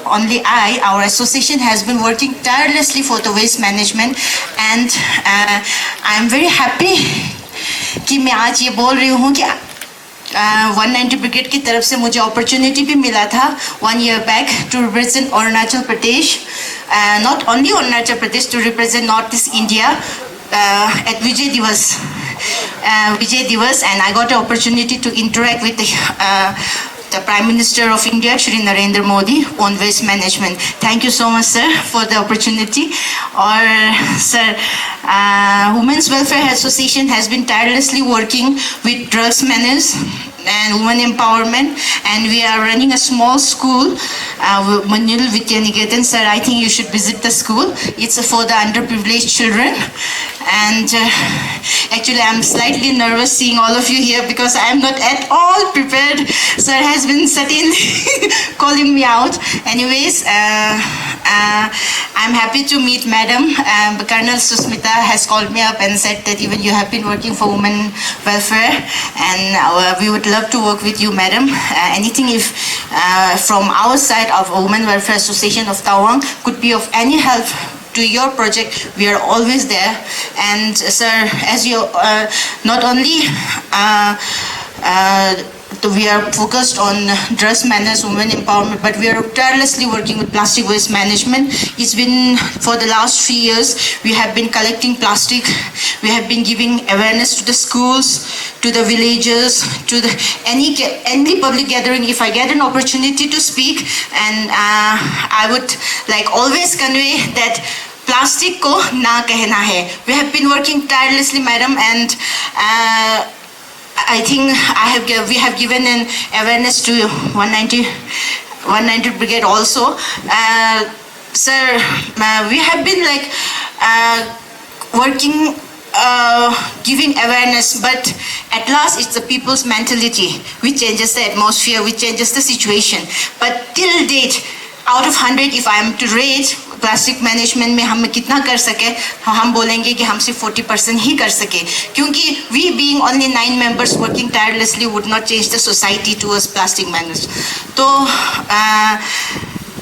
only I, our association has been working tirelessly for the waste management, and I'm very happy कि मैं आज ये बोल रही हूँ कि 190 ब्रिगेड की तरफ से मुझे अपॉर्चुनिटी भी मिला था 1 year back to represent Arunachal Pradesh, not only Arunachal Pradesh, to represent Northeast India at Vijay Divas, and I got an opportunity to interact with the Prime Minister of India, Shri Narendra Modi, on waste management. Thank you so much, sir, for the opportunity. Or, sir, Women's Welfare Association has been tirelessly working with drugs menace and women empowerment, and we are running a small school, Manjul Vidya Niketan. Sir, I think you should visit the school. It's for the underprivileged children. And actually, I'm slightly nervous seeing all of you here because I am not at all prepared. Sir has been certainly calling me out. Anyways, I'm happy to meet Madam. Colonel Susmita has called me up and said that even you have been working for women welfare, and we would love to work with you, Madam. Anything if from our side of Women Welfare Association of Tawang could be of any help to your project, we are always there. And sir, as you not only we are focused on drugs menace, women empowerment, but we are tirelessly working with plastic waste management. It's been for the last 3 years, we have been collecting plastic, we have been giving awareness to the schools, to the villages, to the any public gathering. If I get an opportunity to speak, and I would like always convey that plastic ko na kehna hai. We have been working tirelessly, madam, and I think we have given an awareness to 190 brigade also. Sir, we have been like working, giving awareness, but at last it's the people's mentality which changes the atmosphere, which changes the situation. But till date, out of 100, if I am to rate plastic management में हम कितना कर सके, हम बोलेंगे कि हम सिर्फ 40% ही कर सके, क्योंकि we being only 9 members working tirelessly would not change the society towards plastic management. तो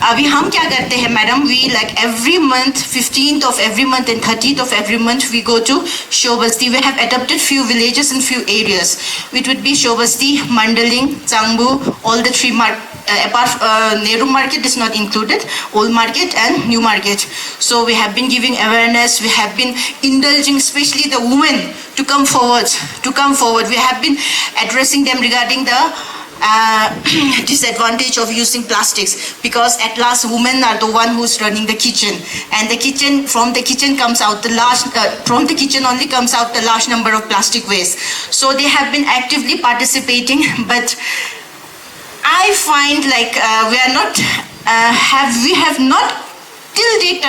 अभी हम क्या करते हैं madam, we like every month, 15th of every month and 30th of every month we go to Shobasti. We have adopted few villages and few areas. It would be Shobasti, Mandaling, Changbu, all the 3 apart Nehru market is not included, old market and new market. So we have been giving awareness, we have been indulging especially the women to come forward. We have been addressing them regarding the disadvantage of using plastics, because at last women are the one who's running the kitchen, and from the kitchen comes out the large from the kitchen only comes out the large number of plastic waste. So they have been actively participating, but I find like we have not till date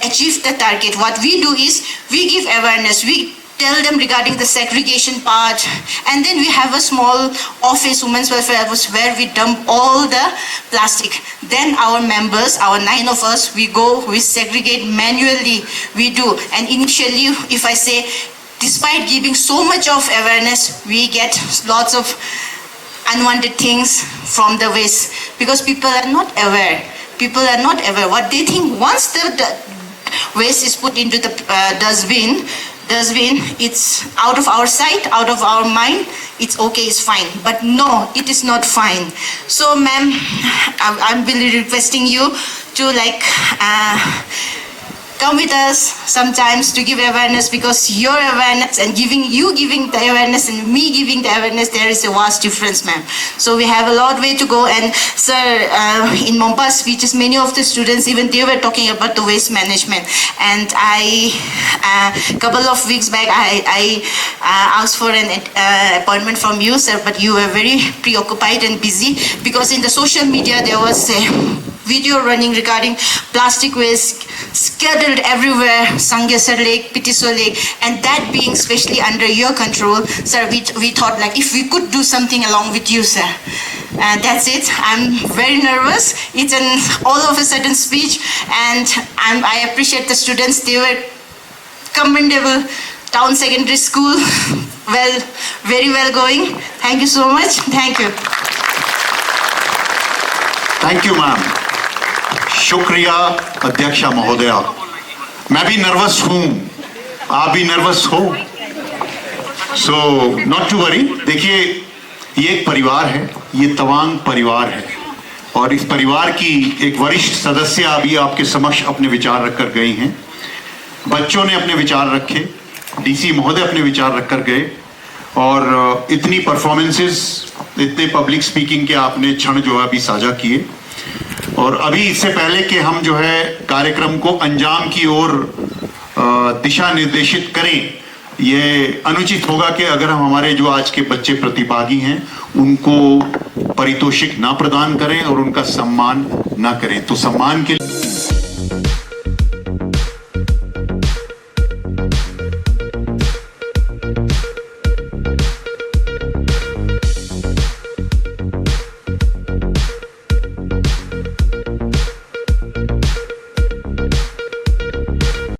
achieved the target. What we do is we give awareness, we tell them regarding the segregation part, and then we have a small office, women's welfare office, where we dump all the plastic. Then our members, our 9 of us, we go, we segregate manually, we do. And initially, if I say, despite giving so much of awareness, we get lots of unwanted things from the waste, because people are not aware. What they think, once the waste is put into the dustbin, it's out of our sight, out of our mind, it's okay, it's fine. But no, it is not fine. So ma'am, I'm really requesting you to come with us sometimes to give awareness, because your awareness and giving the awareness and me giving the awareness, there is a vast difference, ma'am. So we have a long way to go. And sir, in Mompa's speeches, many of the students, even they were talking about the waste management. And a couple of weeks back, I asked for an appointment from you, sir, but you were very preoccupied and busy, because in the social media there was a video running regarding plastic waste scattered everywhere, Sangyasar Lake, Pitiso Lake, and that being especially under your control, sir, we thought like if we could do something along with you, sir. That's it. I'm very nervous. It's an all of a sudden speech, and I appreciate the students. They were commendable. Town Secondary School, well, very well going. Thank you so much. Thank you. Thank you ma'am, शुक्रिया अध्यक्षा महोदया। मैं भी nervous हूं, आप भी nervous हो, so not to worry. देखिए, ये एक परिवार है, ये तवांग परिवार है, और इस परिवार की एक वरिष्ठ सदस्य अभी आपके समक्ष अपने विचार रखकर गई हैं। बच्चों ने अपने विचार रखे, डीसी महोदय अपने विचार रखकर गए, और इतनी परफॉर्मेंसेस, इतने पब्लिक स्पीकिंग के आपने क्षण जो है अभी साझा किए। और अभी इससे पहले कि हम जो है कार्यक्रम को अंजाम की ओर दिशा निर्देशित करें, ये अनुचित होगा कि अगर हम हमारे जो आज के बच्चे प्रतिभागी हैं उनको पारितोषिक ना प्रदान करें और उनका सम्मान ना करें। तो सम्मान के लिए